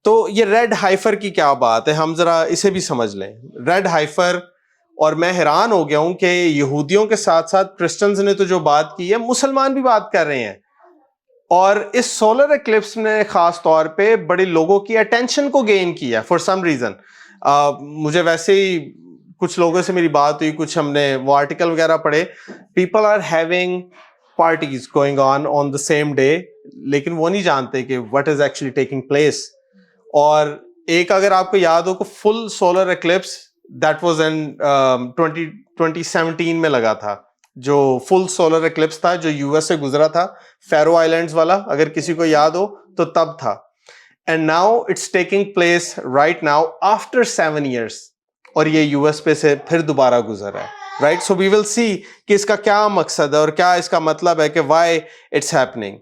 تو یہ ریڈ ہائفر کی کیا بات ہے، ہم ذرا اسے بھی سمجھ لیں. ریڈ ہائفر، اور میں حیران ہو گیا ہوں کہ یہودیوں کے ساتھ ساتھ کرسچنز نے تو جو بات کی ہے مسلمان بھی بات کر رہے ہیں. اور اس سولر ایکلپس نے خاص طور پہ بڑے لوگوں کی اٹینشن کو گین کیا فار سم ریزن. مجھے ویسے ہی کچھ لوگوں سے میری بات ہوئی، کچھ ہم نے وہ آرٹیکل وغیرہ پڑھے، people are having parties going on the same day, لیکن وہ نہیں جانتے کہ what is actually taking place. اور ایک اگر آپ کو یاد ہو کہ full solar eclipse that was in 2017 میں لگا تھا، جو فل سولر ایکلپس تھا جو یو ایس سے گزرا تھا، فیرو آئیلینڈز والا، اگر کسی کو یاد ہو تو تب تھا. And now it's taking place right now after 7 years، اور یہ یو ایس پہ سے پھر دوبارہ گزر رہا ہے، رائٹ. سو وی ول سی کہ اس کا کیا مقصد ہے اور کیا اس کا مطلب ہے کہ وائی اٹس ہیپننگ.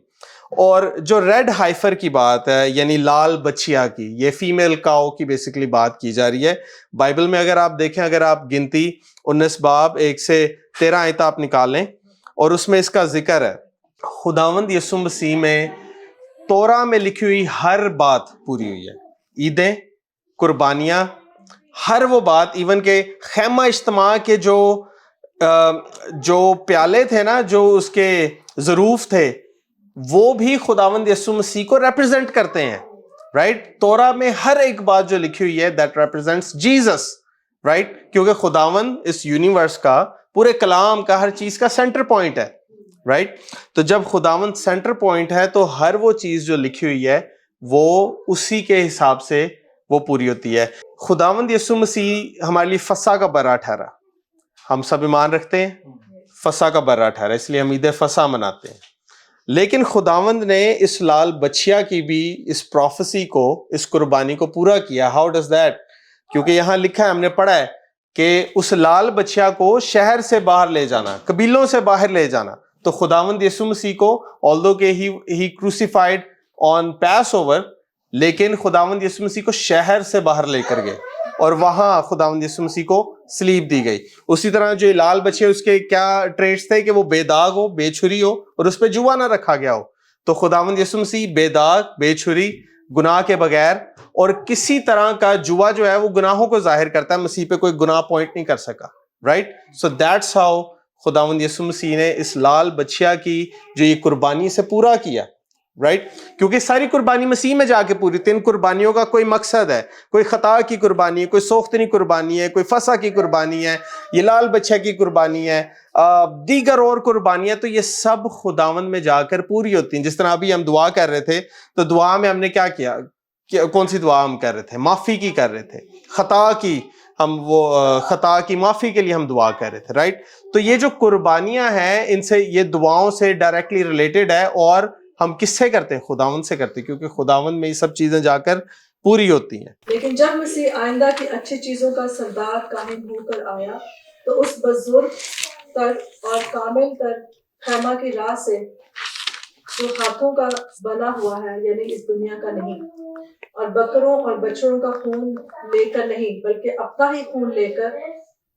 اور جو ریڈ ہائفر کی بات ہے، یعنی لال بچیا کی، یہ فیمیل کاؤ کی بیسیکلی بات کی جا رہی ہے. بائبل میں اگر آپ دیکھیں، اگر آپ گنتی 19 باب 1 سے 13 آیت آپ نکالیں، اور اس میں اس کا ذکر ہے. خداوند یسوع مسیح میں تورا میں لکھی ہوئی ہر بات پوری ہوئی ہے. عیدیں، قربانیاں، ہر وہ بات، ایون کہ خیمہ اجتماع کے جو پیالے تھے نا، جو اس کے ظروف تھے، وہ بھی خداوند یسوع مسیح کو ریپرزینٹ کرتے ہیں، رائٹ. تورا میں ہر ایک بات جو لکھی ہوئی ہے دیٹ ریپرزینٹس جیزس، رائٹ. کیونکہ خداوند اس یونیورس کا، پورے کلام کا، ہر چیز کا سینٹر پوائنٹ ہے، رائٹ. تو جب خداوند سینٹر پوائنٹ ہے تو ہر وہ چیز جو لکھی ہوئی ہے وہ اسی کے حساب سے وہ پوری ہوتی ہے. خداوند یسوع مسیح ہمارے لیے فسح کا برا ٹھہرا. ہم سب ایمان رکھتے ہیں، فسح کا برا ٹھہرا، اس لیے ہم عید فسح مناتے ہیں. لیکن خداوند نے اس لال بچیا کی بھی اس پروفیسی کو، اس قربانی کو پورا کیا. How does that? کیونکہ یہاں لکھا ہے، ہم نے پڑھا ہے کہ اس لال بچیا کو شہر سے باہر لے جانا، قبیلوں سے باہر لے جانا. تو خداوند یسوع مسیح کو although کہ ہی crucified on Passover، لیکن خداوند یسوع مسیح کو شہر سے باہر لے کر گئے، اور وہاں خداوند یسوع مسیح کو سلیب دی گئی. اسی طرح جو لال بچے، اس کے کیا ٹریٹس تھے؟ کہ وہ بے داغ ہو، بے چھری ہو، اور اس پہ جوا نہ رکھا گیا ہو. تو خداوند یسوع مسیح بے داغ، بے چھری، گناہ کے بغیر، اور کسی طرح کا جوا جو ہے وہ گناہوں کو ظاہر کرتا ہے. مسیح پہ کوئی گناہ پوائنٹ نہیں کر سکا، رائٹ. سو دیٹس ہاؤ خداوند یسوع مسیح نے اس لال بچیا کی جو یہ قربانی سے پورا کیا، رائٹ. کیونکہ ساری قربانی مسیح میں جا کے پوری. 3 قربانیوں کا کوئی مقصد ہے، کوئی خطا کی قربانی ہے، کوئی سوختنی قربانی ہے، کوئی فسح کی قربانی ہے، یہ لال بچہ کی قربانی ہے، دیگر اور قربانیاں. تو یہ سب خداوند میں جا کر پوری ہوتی ہیں. جس طرح ابھی ہم دعا کر رہے تھے، تو دعا میں ہم نے کیا کیا؟ کون سی دعا ہم کر رہے تھے؟ معافی کی کر رہے تھے، خطا کی، ہم وہ خطا کی معافی کے لیے ہم دعا کر رہے تھے، رائٹ. تو یہ جو قربانیاں ہیں، ان سے، یہ دعاؤں سے ڈائریکٹلی ریلیٹڈ ہے. اور ہم کس سے کرتے ہیں؟ خداوند سے کرتے ہیں، کیونکہ خداوند میں یہ سب چیزیں جا کر پوری ہوتی ہیں. لیکن جب مسیح آئندہ کی اچھی چیزوں کا سردار کامل ہو کر آیا تو اس بزرگ تر اور کامل تر خیمہ کی راہ سے، جو ہاتھوں کا بنا ہوا ہے، یعنی اس دنیا کا نہیں، اور بکروں اور بچڑوں کا خون لے کر نہیں بلکہ اپنا ہی خون لے کر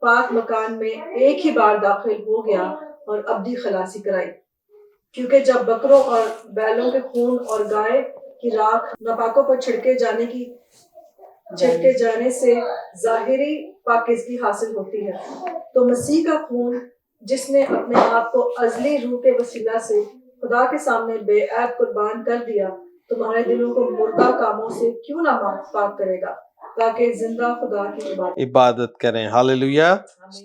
پاک مکان میں ایک ہی بار داخل ہو گیا اور ابدی خلاصی کرائی. کیونکہ جب بکروں اور بیلوں کے خون اور گائے کی راکھ ناپاکوں پر چھڑکے جانے سے ظاہری پاکیزگی حاصل ہوتی ہے، تو مسیح کا خون، جس نے اپنے آپ کو ازلی روح کے وسیلہ سے خدا کے سامنے بے عیب قربان کر دیا، تمہارے دلوں کو مردہ کاموں سے کیوں نہ پاک کرے گا، تاکہ زندہ خدا کی عبادت کریں. ہاللیلویہ.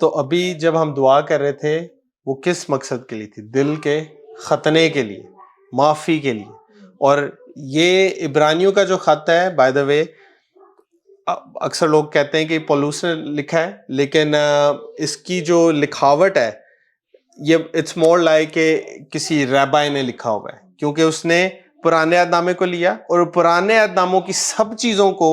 تو ابھی جب ہم دعا کر رہے تھے، وہ کس مقصد کے لیے تھی؟ دل کے ختنے کے لیے، معافی کے لیے. اور یہ عبرانیوں کا جو خط ہے، بائی دا وے، اکثر لوگ کہتے ہیں کہ پولوس نے لکھا ہے، لیکن اس کی جو لکھاوٹ ہے، یہ اٹس مور لائک کہ کسی ریبائی نے لکھا ہوا ہے. کیونکہ اس نے پرانے عہد نامے کو لیا، اور پرانے عہد ناموں کی سب چیزوں کو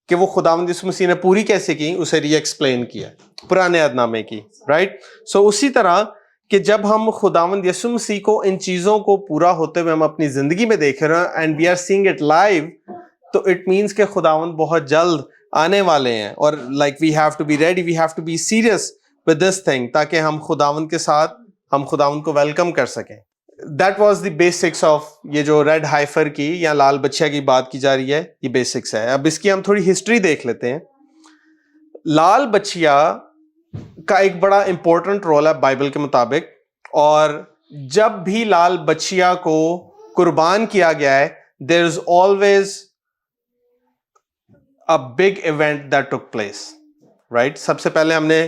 کہ وہ خداوند یسوع مسیح نے پوری کیسے کی، اسے ری ایکسپلین کیا پرانے عہد نامے کی، رائٹ. سو اسی طرح کہ جب ہم خداوند یسوع مسیح کو ان چیزوں کو پورا ہوتے ہوئے ہم اپنی زندگی میں دیکھ رہے ہیں، and we are seeing it live, تو اٹ مینس کہ خداوند بہت جلد آنے والے ہیں. اور like we have to be ready, we have to be serious with this thing, تاکہ ہم خداوند کے ساتھ، ہم خداوند کو ویلکم کر سکیں. That was the basics of یہ جو ریڈ ہائفر کی یا لال بچیا کی بات کی جا رہی ہے, یہ بیسکس ہے. اب اس کی ہم تھوڑی ہسٹری دیکھ لیتے ہیں. لال بچیا کا ایک بڑا امپورٹنٹ رول ہے بائبل کے مطابق, اور جب بھی لال بچیا کو قربان کیا گیا ہے, there is always a big event that took place, right? سب سے پہلے ہم نے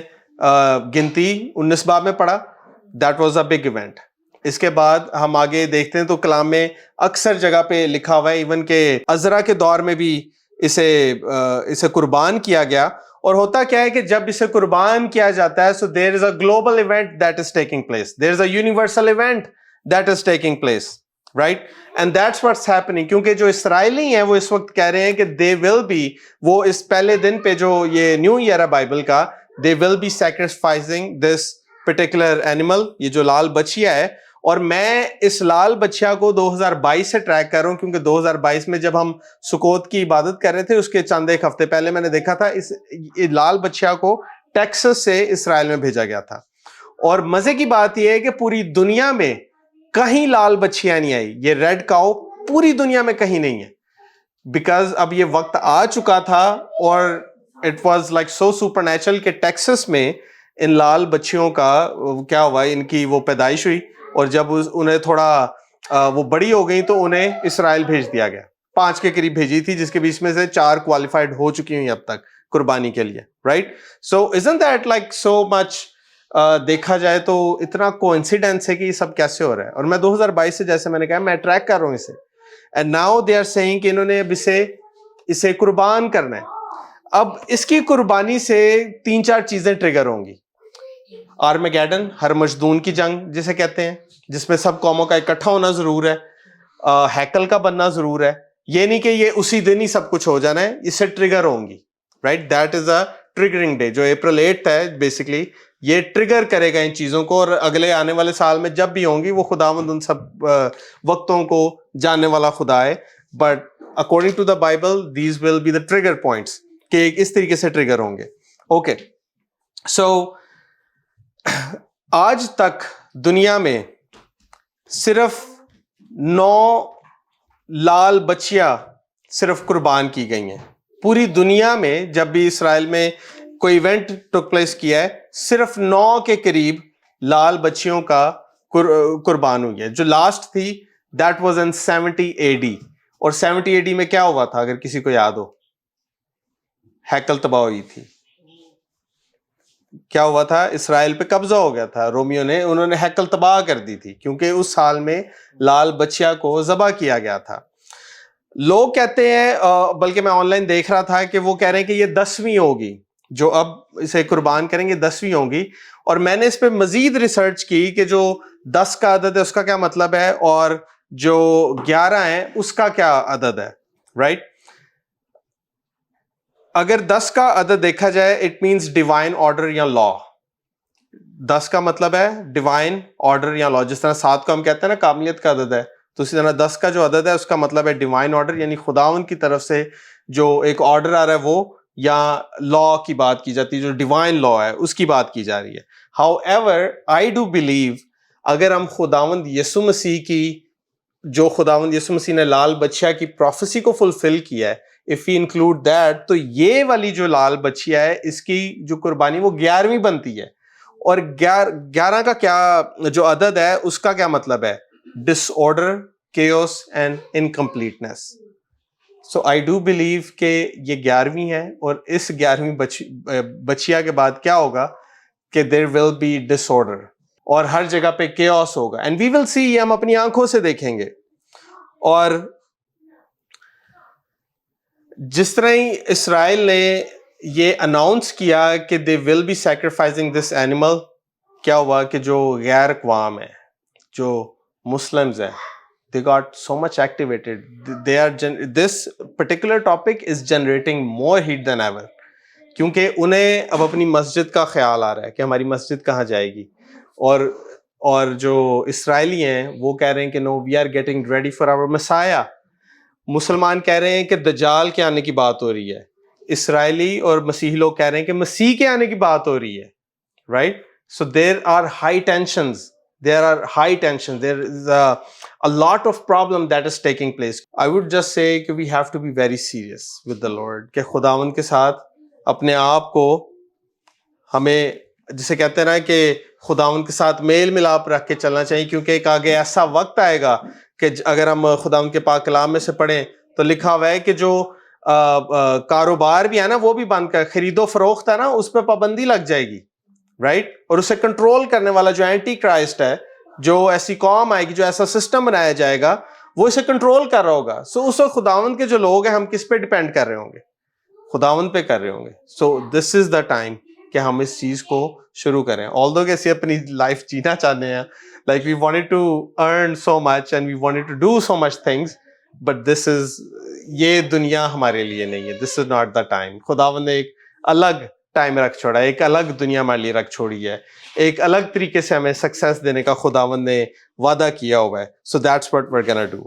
گنتی 19 باب میں پڑھا, that was a big event. اس کے بعد ہم آگے دیکھتے ہیں تو کلام میں اکثر جگہ پہ لکھا ہوا ہے, ایون کہ عزرا کے دور میں بھی اسے قربان کیا گیا. اور ہوتا کیا ہے کہ جب اسے قربان کیا جاتا ہے, so there is a global event that is taking place, there is a universal event that is taking place, right? And that's what's happening. کیونکہ جو اسرائیلی ہیں وہ اس وقت کہہ رہے ہیں کہ they will be, وہ اس پہلے دن پہ جو یہ نیو ایئر ہے بائبل کا, they will be sacrificing this particular animal, یہ جو لال بچیا ہے. اور میں اس لال بچیا کو 2022 سے ٹریک کر رہا ہوں, کیونکہ 2022 میں جب ہم سکوت کی عبادت کر رہے تھے اس کے چند ایک ہفتے پہلے میں نے دیکھا تھا اس لال بچیا کو ٹیکسس سے اسرائیل میں بھیجا گیا تھا. اور مزے کی بات یہ ہے کہ پوری دنیا میں کہیں لال بچیا نہیں آئی, یہ ریڈ کاؤ پوری دنیا میں کہیں نہیں ہے, بیکاز اب یہ وقت آ چکا تھا. اور it was like so super natural کہ ٹیکسس میں ان لال بچیوں کا کیا ہوا, ان کی وہ پیدائش ہوئی, اور جب انہیں تھوڑا وہ بڑی ہو گئی تو انہیں اسرائیل بھیج دیا گیا. 5 کے قریب بھیجی تھی, جس کے بیچ میں سے 4 کوالیفائڈ ہو چکی ہوئی اب تک قربانی کے لیے, right? So isn't that like so much دیکھا جائے تو اتنا کوئنسیڈنس ہے کہ یہ سب کیسے ہو رہا ہے. اور میں 2022 سے, جیسے میں نے کہا, میں ٹریک کر رہا ہوں اسے, and now they are seeing کہ انہوں نے اب اسے قربان کرنا ہے. اب اس کی قربانی سے 3-4 چیزیں ٹریگر ہوں گی. آرمیگیڈن, ہر مجدون کی جنگ جسے کہتے ہیں, جس میں سب قوموں کا اکٹھا ہونا ضرور ہے, ہیکل کا بننا ضرور ہے. یہ نہیں کہ یہ اسی دن ہی سب کچھ ہو جانا ہے, اس سے ٹریگر ہوں گی, right? That is a triggering day, جو اپریل 8 ہے بیسکلی, یہ ٹریگر کرے گا ان چیزوں کو. اور اگلے آنے والے سال میں جب بھی ہوں گی, وہ خداوند ان سب وقتوں کو جاننے والا خدا ہے. But according to the Bible these will be the trigger points, کہ اس طریقے سے ٹریگر ہوں گے. اوکے, سو آج تک دنیا میں صرف 9 لال بچیاں صرف قربان کی گئی ہیں. پوری دنیا میں جب بھی اسرائیل میں کوئی ایونٹ ٹک پلیس کیا ہے, صرف 9 کے قریب لال بچیوں کا قربان ہوئی ہے. جو لاسٹ تھی دیٹ واز ان 70 AD. اور 70 AD میں کیا ہوا تھا, اگر کسی کو یاد ہو؟ ہیکل تباہ ہوئی تھی. کیا ہوا تھا؟ اسرائیل پہ قبضہ ہو گیا تھا رومیوں نے, انہوں نے ہیکل تباہ کر دی تھی, کیونکہ اس سال میں لال بچیا کو ذبح کیا گیا تھا. لوگ کہتے ہیں, بلکہ میں آن لائن دیکھ رہا تھا کہ وہ کہہ رہے ہیں کہ یہ 10ویں ہوگی, جو اب اسے قربان کریں گے 10ویں ہوگی. اور میں نے اس پہ مزید ریسرچ کی کہ جو 10 کا عدد ہے اس کا کیا مطلب ہے, اور جو 11 ہے اس کا کیا عدد ہے, رائٹ؟ اگر 10 کا عدد دیکھا جائے, اٹ مینس ڈیوائن آرڈر یا لا. 10 کا مطلب ہے ڈیوائن آرڈر یا لا. جس طرح 7 کو ہم کہتے ہیں نا کاملیت کا عدد ہے, تو اسی طرح 10 کا جو عدد ہے اس کا مطلب ہے ڈیوائن آرڈر, یعنی خداوند کی طرف سے جو ایک آرڈر آ رہا ہے وہ, یا لا کی بات کی جاتی ہے, جو ڈیوائن لا ہے اس کی بات کی جا رہی ہے. How ever I do believe, اگر ہم خداوند یسوع مسیح کی, جو خداوند یسوع مسیح نے لال بچیا کی پروفیسی کو فلفل کیا ہے, if we include that, تو یہ والی جو لال بچیا ہے اس کی جو قربانی وہ 11ویں بنتی ہے. اور 11 کا کیا جو عدد ہے اس کا کیا مطلب ہے؟ ڈس order, chaos and incompleteness. So I do believe کہ یہ 11ویں ہے, اور اس 11ویں بچیا کے بعد کیا ہوگا کہ there will be disorder, اور ہر جگہ پہ chaos ہوگا, and we will see, یہ ہم اپنی آنکھوں سے دیکھیں گے. اور جس طرح ہی اسرائیل نے یہ اناؤنس کیا کہ they will be sacrificing this animal, کیا ہوا کہ جو غیر اقوام ہیں, جو مسلمز ہیں, they got so much activated. This particular topic is generating more heat than ever, کیونکہ انہیں اب اپنی مسجد کا خیال آ رہا ہے کہ ہماری مسجد کہاں جائے گی. اور جو اسرائیلی ہیں وہ کہہ رہے ہیں کہ no, we are getting ready for our Messiah. مسلمان کہہ رہے ہیں کہ دجال کے آنے کی بات ہو رہی ہے, اسرائیلی اور مسیحی لوگ کہہ رہے ہیں کہ مسیح کے آنے کی بات ہو رہی ہے, right? So there are high tensions there are high tensions, there is a lot of problem that is taking place. I would just say کہ we have to be very serious with the Lord, کہ خداوند کے ساتھ اپنے آپ کو ہمیں جسے کہتے ہیں نا کہ خداوند کے ساتھ میل ملاپ رکھ کے چلنا چاہیے، کیونکہ ایک آگے ایسا وقت آئے گا کہ اگر ہم خداوند کے پاک کلام میں سے پڑھیں تو لکھا ہوا ہے کہ جو کاروبار بھی ہے نا وہ بھی بند کر، خرید و فروخت ہے نا اس پہ پابندی لگ جائے گی، رائٹ؟ اور اسے کنٹرول کرنے والا جو اینٹی کرائسٹ ہے، جو ایسی قوم آئے گی، جو ایسا سسٹم بنایا جائے گا، وہ اسے کنٹرول کر رہا ہوگا. سو اس وقت خداوند کے جو لوگ ہیں ہم کس پہ ڈیپینڈ کر رہے ہوں گے؟ خداوند پہ کر رہے ہوں گے. سو دس از دا ٹائم کہ ہم اس چیز کو شروع کریں. آلدو کہ اسے اپنی لائف جینا چاہتے ہیں، like we wanted to earn so much and we wanted to do so much things, but this is, یہ دنیا ہمارے لیے نہیں ہے. This is not the time. خداوند نے ایک الگ ٹائم رکھ چھوڑا ہے، ایک الگ دنیا ہمارے لیے رکھ چھوڑی ہے، ایک الگ طریقے سے ہمیں سکسیس دینے کا خداوند نے وعدہ کیا ہوا ہے. So that's what we are gonna do.